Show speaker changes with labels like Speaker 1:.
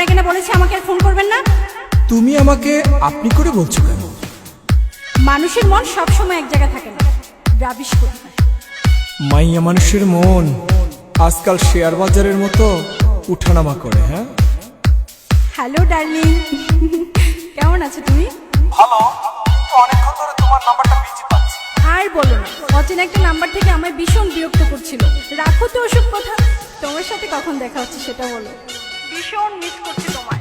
Speaker 1: আপনাকে না বলেছি আমাকে আর ফোন করবেন না?
Speaker 2: তুমি আমাকে আপনি করে বলছো কেন?
Speaker 1: মানুষের মন সবসময় এক জায়গায় থাকে না, রাবিশ করে।
Speaker 2: মাইয়া মানুষের মন আজকাল শেয়ার বাজারের মতো উঠানামা করে। হ্যাঁ,
Speaker 1: হ্যালো ডার্লিং, কেমন আছো তুমি?
Speaker 2: ভালো, কিন্তু অনেকক্ষণ ধরে তোমার নাম্বারটা বিজি পাচ্ছি।
Speaker 1: আর বলো না, অচেনা একটা নাম্বার থেকে আমায় ভীষণ বিরক্ত করছিল। রাখো তো ওসব কথা, তোমার সাথে কখন দেখা হচ্ছে সেটা বলো। ভীষণ মিস করছি তোমায়।